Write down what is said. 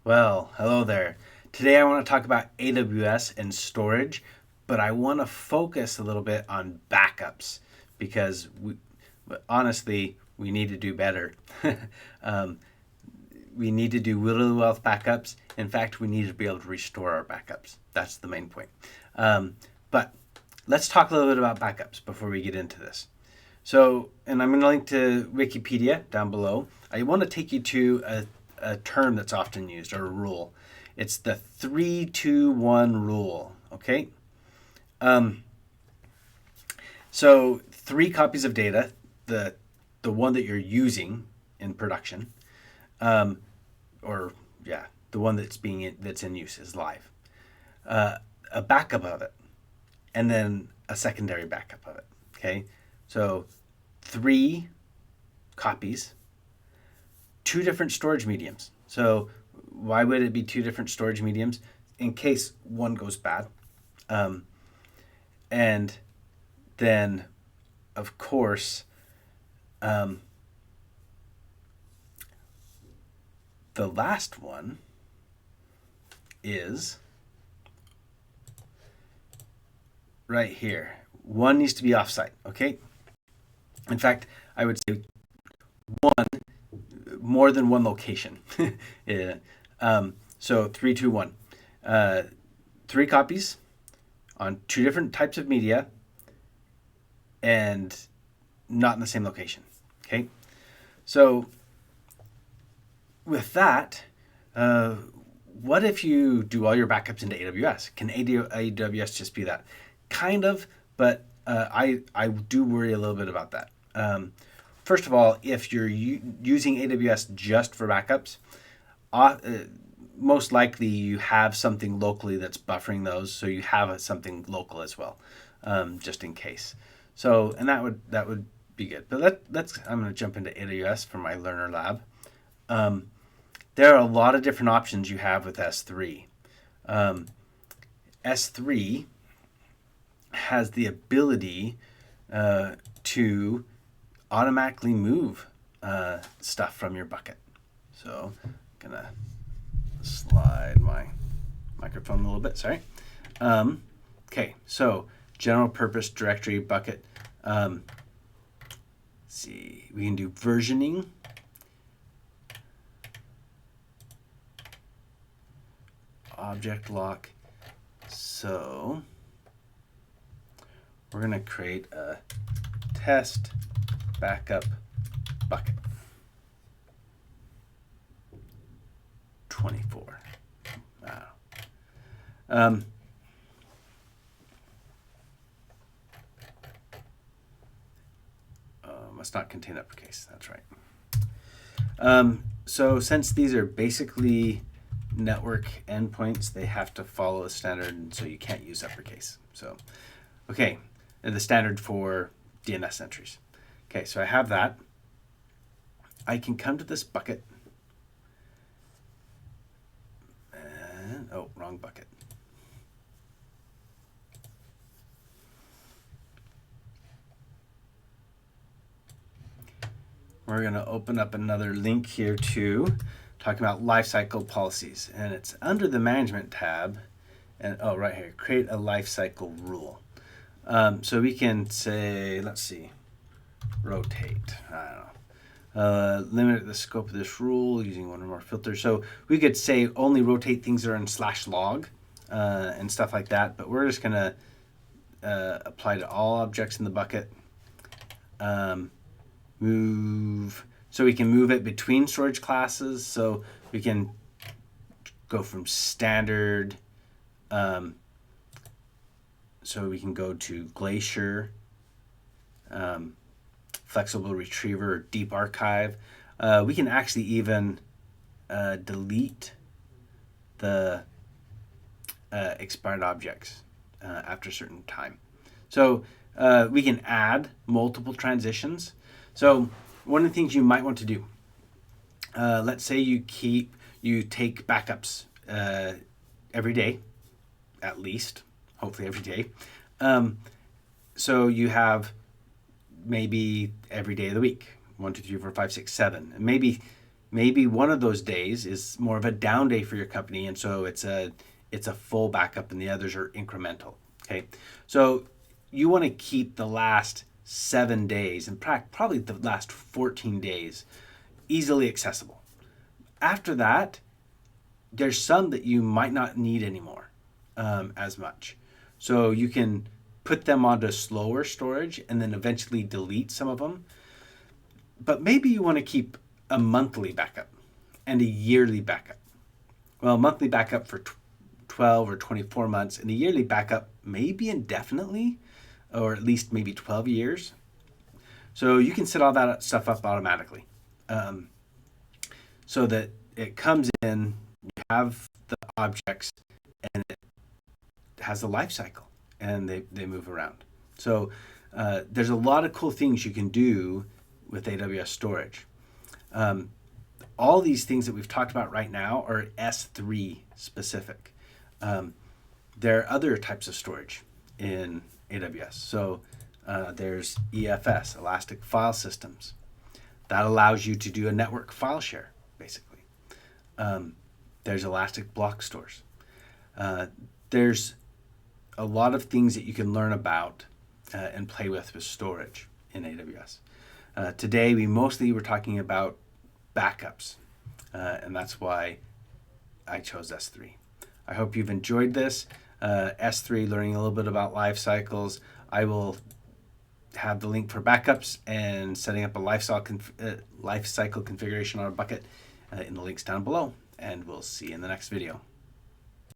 Well, hello there. Today I want to talk about AWS and storage, but I want to focus a little bit on backups because honestly, we need to do better. um, we need to do really well with backups. In fact, we need to be able to restore our backups. That's the main point. But let's talk a little bit about backups before we get into this. So, and I'm going to link to Wikipedia down below. I want to take you to a term that's often used, or a rule. It's the 3-2-1 rule. Okay. Um, so 3 copies of data, the one that you're using in production, um, or yeah, the one that's in use is live. A backup of it, and then a secondary backup of it. Okay. So 3 copies, 2 different storage mediums. So why would it be 2 different storage mediums? In case one goes bad. Um, and then, of course, um, the last one is right here. One needs to be offsite, okay? In fact, I would say more than one location. Yeah. So 3-2-1. 3 copies on 2 different types of media and not in the same location. Okay. So with that, what if you do all your backups into AWS? Can AWS just be that? Kind of, but I do worry a little bit about that. First of all, if you're using AWS just for backups, uh, most likely you have something locally that's buffering those, so you have something local as well, just in case. So, and that would be good. But let's I'm going to jump into AWS for my learner lab. Um, there are a lot of different options you have with S3. Um, S3 has the ability to automatically move stuff from your bucket. So I'm gonna slide my microphone a little bit. Sorry. Okay, so general purpose directory bucket. Let's see, we can do versioning. Object lock. So we're gonna create a test backup bucket 24. Wow. Must not contain uppercase. That's right. So since these are basically network endpoints, they have to follow a standard, so you can't use uppercase. So, okay, and the standard for DNS entries. Okay, so I have that. I can come to this bucket. And, oh, wrong bucket. We're going to open up another link here too, talking about lifecycle policies. And it's under the management tab. And oh, right here, create a lifecycle rule. So we can say, let's see, rotate. I don't know. Limit the scope of this rule using one or more filters. So we could say only rotate things that are in /log and stuff like that. But we're just going to apply to all objects in the bucket. Move, so we can move it between storage classes. So we can go from standard. So we can go to Glacier, flexible retriever, or deep archive. We can actually even delete the expired objects after a certain time. So we can add multiple transitions. So one of the things you might want to do, let's say you take backups every day, at least, hopefully every day. So you have maybe every day of the week, 1, 2, 3, 4, 5, 6, 7, and maybe maybe one of those days is more of a down day for your company, and so it's a full backup, and the others are incremental. Okay, so you want to keep the last 7 days and probably the last 14 days easily accessible. After that, there's some that you might not need anymore as much. So you can put them onto slower storage and then eventually delete some of them. But maybe you want to keep a monthly backup and a yearly backup. Well, a monthly backup for 12 or 24 months and a yearly backup maybe indefinitely, or at least maybe 12 years. So you can set all that stuff up automatically so that it comes in, you have the objects, and it has a life cycle, and they move around. So there's a lot of cool things you can do with AWS storage. All these things that we've talked about right now are S3 specific. There are other types of storage in AWS. So there's EFS, Elastic File Systems. That allows you to do a network file share, basically. There's Elastic Block Stores. There's a lot of things that you can learn about and play with storage in AWS. Today, we mostly were talking about backups, and that's why I chose S3. I hope you've enjoyed this. S3, learning a little bit about Lifecycles. I will have the link for backups and setting up a lifecycle configuration on a bucket in the links down below. And we'll see you in the next video.